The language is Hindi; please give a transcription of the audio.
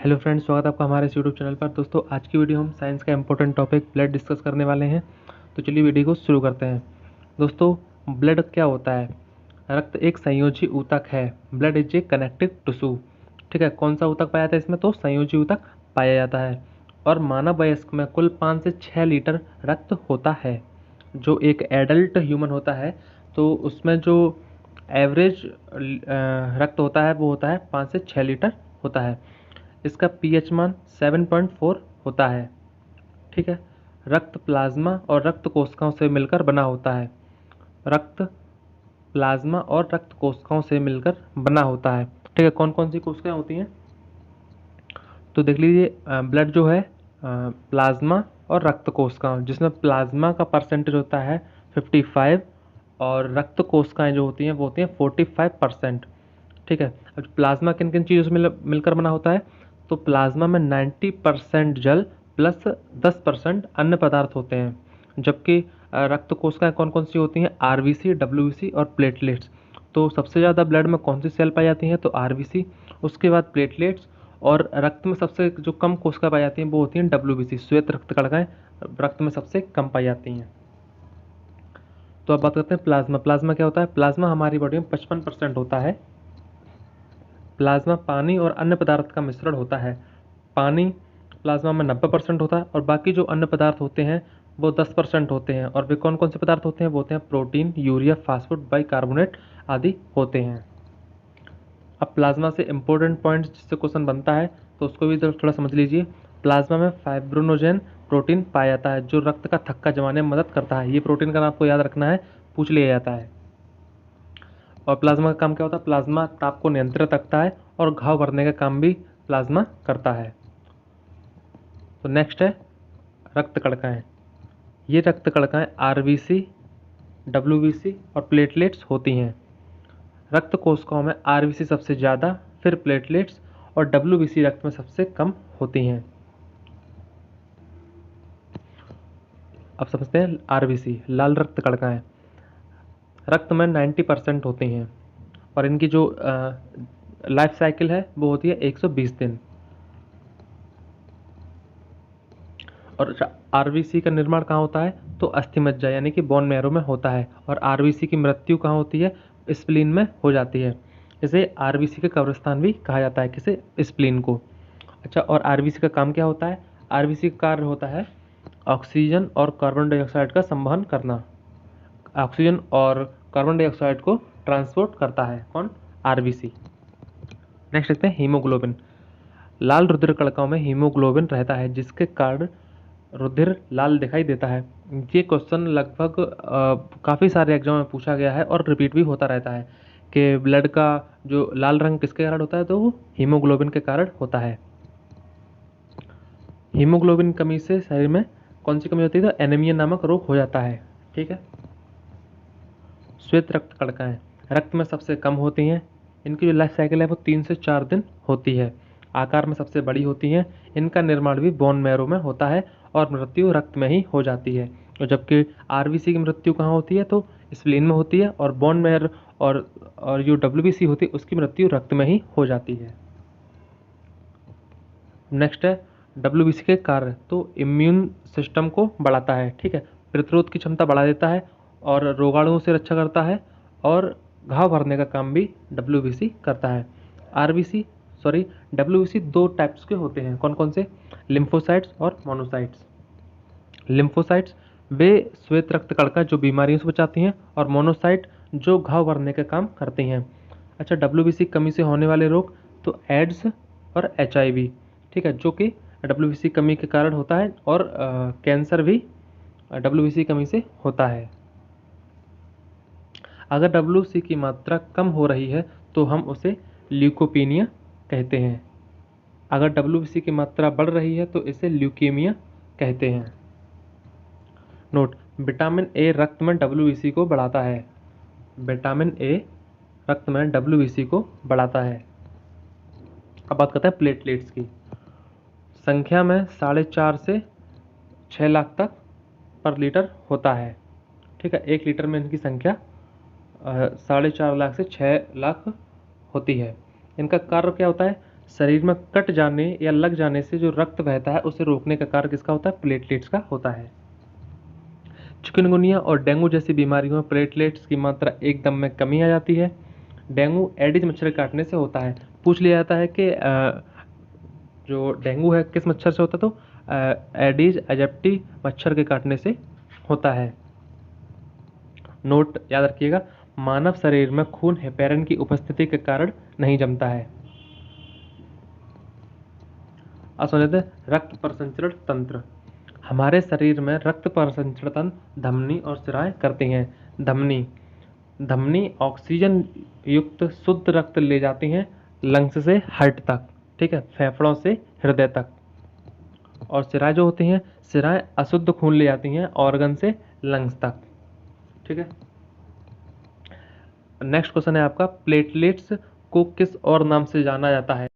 हेलो फ्रेंड्स, स्वागत है आपका हमारे इस यूट्यूब चैनल पर। दोस्तों, आज की वीडियो हम साइंस का इंपॉर्टेंट टॉपिक ब्लड डिस्कस करने वाले हैं। तो चलिए वीडियो को शुरू करते हैं। दोस्तों, ब्लड क्या होता है? रक्त एक संयोजी ऊतक है। Blood is a connective tissue. ठीक है, कौन सा ऊतक पाया जाता है इसमें? तो संयोजी ऊतक पाया जाता है। और मानव वयस्क में कुल 5 से 6 लीटर रक्त होता है। जो एक एडल्ट ह्यूमन होता है तो उसमें जो एवरेज रक्त होता है वो होता है 5 से 6 लीटर होता है। इसका पीएच मान 7.4 होता है। ठीक है। रक्त प्लाज्मा और रक्त कोशिकाओं से मिलकर बना होता है। रक्त प्लाज्मा और रक्त कोशिकाओं से मिलकर बना होता है। ठीक है, कौन कौन सी कोशिकाएं होती हैं? तो देख लीजिए, ब्लड जो है प्लाज्मा और रक्त कोशिकाओं, जिसमें प्लाज्मा का परसेंटेज होता है 55 और रक्त कोशिकाएं जो होती हैं वो होती हैं 45%। ठीक है। अब प्लाज्मा किन किन चीज़ों से मिलकर बना होता है? तो प्लाज्मा में 90% जल प्लस 10% अन्य पदार्थ होते हैं। जबकि रक्त कोशिकाएं कौन कौन सी होती हैं? आरबीसी, डब्ल्यूबीसी और प्लेटलेट्स। तो सबसे ज़्यादा ब्लड में कौन सी सेल पाई जाती हैं? तो आरबीसी, उसके बाद प्लेटलेट्स, और रक्त में सबसे जो कम कोशिका पाई जाती हैं वो होती हैं डब्ल्यूबीसी, श्वेत रक्त कणिकाएं रक्त में सबसे कम पाई जाती हैं। तो अब बात करते हैं प्लाज्मा। प्लाज्मा क्या होता है? प्लाज्मा हमारी बॉडी में 55% होता है। प्लाज्मा पानी और अन्य पदार्थ का मिश्रण होता है। पानी प्लाज्मा में 90% होता है और बाकी जो अन्य पदार्थ होते हैं वो 10% होते हैं। और वे कौन कौन से पदार्थ होते हैं? वो होते हैं प्रोटीन, यूरिया, फास्फोरेट, बाइकार्बोनेट आदि होते हैं। अब प्लाज्मा से इंपॉर्टेंट पॉइंट्स जिससे क्वेश्चन बनता है तो उसको भी थोड़ा समझ लीजिए। प्लाज्मा में फाइब्रोनोजेन प्रोटीन पाया जाता है जो रक्त का थक्का जमाने में मदद करता है। ये प्रोटीन का नाम आपको याद रखना है, पूछ लिया जाता है। और प्लाज्मा का काम क्या होता है? प्लाज्मा ताप को नियंत्रित रखता है और घाव भरने का काम भी प्लाज्मा करता है। तो नेक्स्ट है रक्त कणिकाएं। ये रक्त कणिकाएं आरबीसी, डब्ल्यूबीसी और प्लेटलेट्स होती हैं। रक्त कोशिकाओं में आरबीसी सबसे ज़्यादा, फिर प्लेटलेट्स और डब्ल्यूबीसी रक्त में सबसे कम होती हैं। अब समझते हैं आरबीसी, लाल रक्त कणिकाएं। रक्त में 90% होती हैं और इनकी जो लाइफ साइकिल है वो होती है 120 दिन। और आरबीसी का निर्माण कहाँ होता है? तो अस्थि मज्जा यानी कि बोन मैरो में होता है। और आरबीसी की मृत्यु कहाँ होती है? स्प्लीन में हो जाती है। इसे आरबीसी का कब्रिस्तान भी कहा जाता है। किसे? स्प्लीन को। अच्छा, और आरबीसी का काम क्या होता है? आरबीसी का कार्य होता है ऑक्सीजन और कार्बन डाइऑक्साइड का संवहन करना। ऑक्सीजन और कार्बन डाइऑक्साइड को ट्रांसपोर्ट करता है कौन? आरबीसी। नेक्स्ट देखते हैं हीमोग्लोबिन। लाल रुधिर कणिकाओं में हीमोग्लोबिन रहता है जिसके कारण रुधिर लाल दिखाई देता है। ये क्वेश्चन लगभग काफ़ी सारे एग्जाम में पूछा गया है और रिपीट भी होता रहता है कि ब्लड का जो लाल रंग किसके कारण होता है? तो वो हीमोग्लोबिन के कारण होता है। हीमोग्लोबिन कमी से शरीर में कौन सी कमी होती है? तो एनीमिया नामक रोग हो जाता है। ठीक है। श्वेत रक्त कणिकाएं रक्त में सबसे कम होती हैं। इनकी जो लाइफ साइकिल है वो 3 से 4 दिन होती है। आकार में सबसे बड़ी होती हैं। इनका निर्माण भी बोन मैरो में होता है और मृत्यु रक्त में ही हो जाती है। और जबकि आरबीसी की मृत्यु कहाँ होती है? तो स्प्लीन में होती है। और बोन मैरो और जो डब्ल्यूबीसी होती है उसकी मृत्यु रक्त में ही हो जाती है। नेक्स्ट है डब्ल्यूबीसी के कार्य। तो इम्यून सिस्टम को बढ़ाता है। ठीक है, प्रतिरोध की क्षमता बढ़ा देता है और रोगाणुओं से रक्षा करता है और घाव भरने का काम भी डब्ल्यूबीसी करता है। आरबीसी सॉरी डब्ल्यूबीसी 2 टाइप्स के होते हैं। कौन कौन से? लिम्फोसाइट्स और मोनोसाइट्स। लिम्फोसाइट्स वे श्वेत रक्त कणिका जो बीमारियों से बचाती हैं, और मोनोसाइट जो घाव भरने का काम करती हैं। अच्छा, डब्ल्यूबीसी कमी से होने वाले रोग। तो एड्स और एचआईवी। ठीक है, जो कि डब्ल्यूबीसी कमी के कारण होता है। और कैंसर भी डब्ल्यूबीसी कमी से होता है। अगर डब्ल्यूबीसी की मात्रा कम हो रही है तो हम उसे ल्यूकोपीनिया कहते हैं। अगर डब्ल्यूबीसी की मात्रा बढ़ रही है तो इसे ल्यूकेमिया कहते हैं। नोट, विटामिन ए रक्त में डब्ल्यूबीसी को बढ़ाता है। विटामिन ए रक्त में डब्ल्यूबीसी को बढ़ाता है। अब बात करते हैं प्लेटलेट्स की। संख्या में 4.5 से 6 लाख तक पर लीटर होता है। ठीक है, 1 लीटर में इनकी संख्या 4.5 लाख से 6 लाख होती है। इनका कार्य क्या होता है? शरीर में कट जाने या लग जाने से जो रक्त बहता है उसे रोकने का कार्य किसका होता है? प्लेटलेट्स का होता है। चिकनगुनिया और डेंगू जैसी बीमारियों में प्लेटलेट्स की मात्रा एकदम में कमी आ जाती है। डेंगू एडिस मच्छर के काटने से होता है। पूछ लिया जाता है कि जो डेंगू है किस मच्छर से होता है, तो एडिस एजिप्टी मच्छर के काटने से होता है। नोट याद रखिएगा, मानव शरीर में खून हेपेरिन की उपस्थिति के कारण नहीं जमता है। अब समझते हैं रक्त परिसंचरण तंत्र। हमारे शरीर में रक्त परिसंचरण तंत्र धमनी और शिराएं करती हैं। धमनी ऑक्सीजन युक्त शुद्ध रक्त ले जाती हैं लंग्स से हार्ट तक, ठीक है, फेफड़ों से हृदय तक। और शिराएं जो होती हैं, शिराएं अशुद्ध खून ले जाती हैं ऑर्गन से लंग्स तक, ठीक है। नेक्स्ट क्वेश्चन है आपका, प्लेटलेट्स को किस और नाम से जाना जाता है?